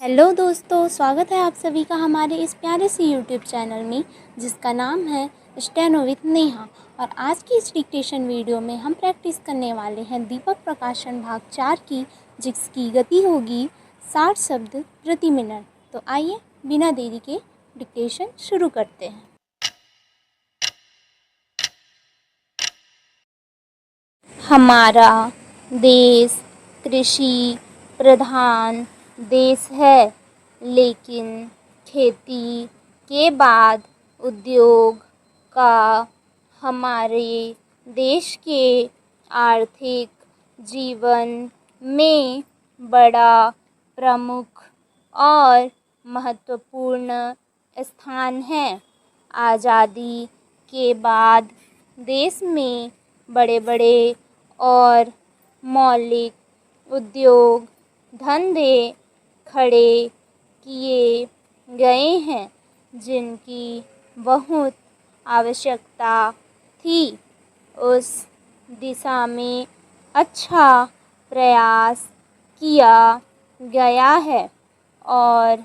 Hello दोस्तों, स्वागत है आप सभी का हमारे इस प्यारे से यूट्यूब चैनल में जिसका नाम है स्टेनो विद नेहा। और आज की इस डिक्टेशन वीडियो में हम प्रैक्टिस करने वाले हैं दीपक प्रकाशन भाग 4 की, जिसकी गति होगी 60 शब्द प्रति मिनट। तो आइए बिना देरी के डिक्टेशन शुरू करते हैं। हमारा देश कृषि प्रधान देश है, लेकिन खेती के बाद उद्योग का हमारे देश के आर्थिक जीवन में बड़ा प्रमुख और महत्वपूर्ण स्थान है। आज़ादी के बाद देश में बड़े बड़े और मौलिक उद्योग धंधे खड़े किए गए हैं, जिनकी बहुत आवश्यकता थी। उस दिशा में अच्छा प्रयास किया गया है और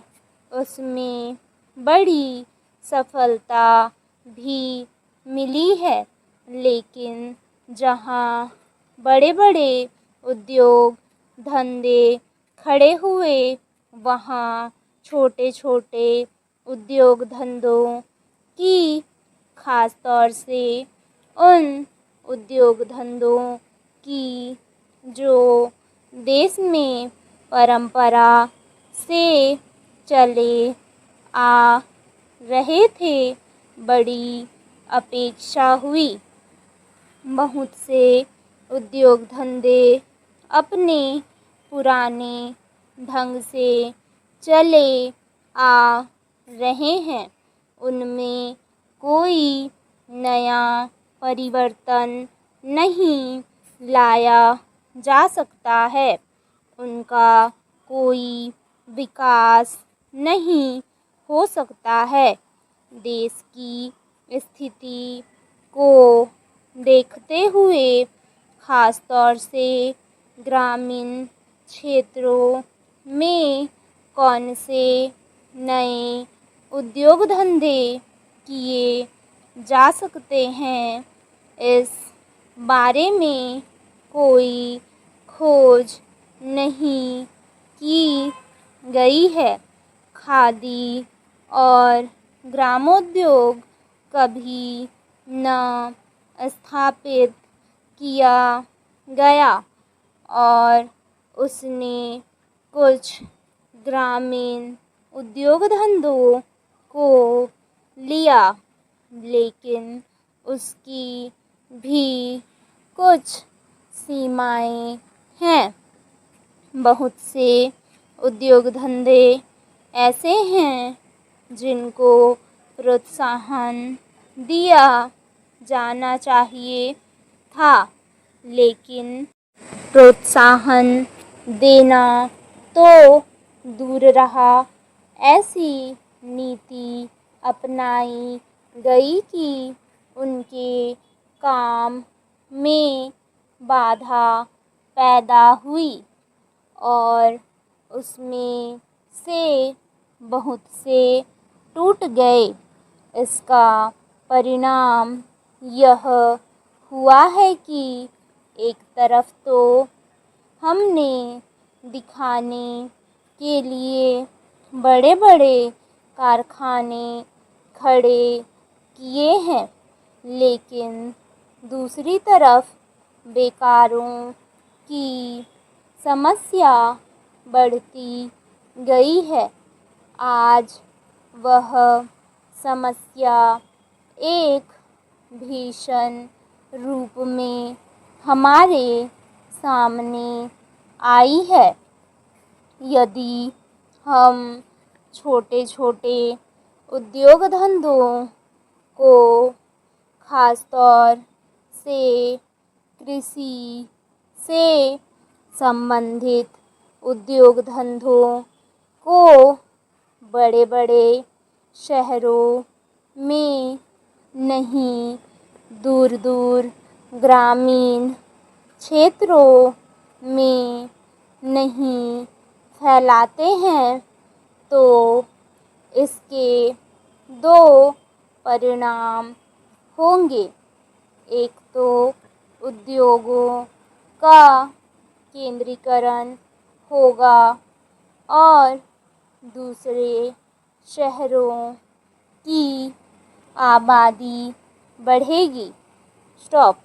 उसमें बड़ी सफलता भी मिली है। लेकिन जहाँ बड़े बड़े उद्योग धंधे खड़े हुए, वहाँ छोटे छोटे उद्योग धंधों की, ख़ास तौर से उन उद्योग धंधों की जो देश में परंपरा से चले आ रहे थे, बड़ी अपेक्षा हुई। बहुत से उद्योग धंधे अपने पुराने ढंग से चले आ रहे हैं, उनमें कोई नया परिवर्तन नहीं लाया जा सकता है, उनका कोई विकास नहीं हो सकता है। देश की स्थिति को देखते हुए, ख़ास तौर से ग्रामीण क्षेत्रों में कौन से नए उद्योग धंधे किए जा सकते हैं, इस बारे में कोई खोज नहीं की गई है। खादी और ग्रामोद्योग कभी न स्थापित किया गया और उसने कुछ ग्रामीण उद्योग धंधों को लिया, लेकिन उसकी भी कुछ सीमाएं हैं। बहुत से उद्योग धंधे ऐसे हैं जिनको प्रोत्साहन दिया जाना चाहिए था, लेकिन प्रोत्साहन देना तो दूर रहा, ऐसी नीति अपनाई गई कि उनके काम में बाधा पैदा हुई और उसमें से बहुत से टूट गए। इसका परिणाम यह हुआ है कि एक तरफ तो हमने दिखाने के लिए बड़े बड़े कारखाने खड़े किए हैं, लेकिन दूसरी तरफ बेकारों की समस्या बढ़ती गई है। आज वह समस्या एक भीषण रूप में हमारे सामने आई है। यदि हम छोटे छोटे उद्योग धंधों को, ख़ास तौर से कृषि से संबंधित उद्योग धंधों को बड़े बड़े शहरों में नहीं, दूर दूर ग्रामीण क्षेत्रों में नहीं फैलाते हैं, तो इसके दो परिणाम होंगे। एक तो उद्योगों का केंद्रीकरण होगा और दूसरे शहरों की आबादी बढ़ेगी। स्टॉप।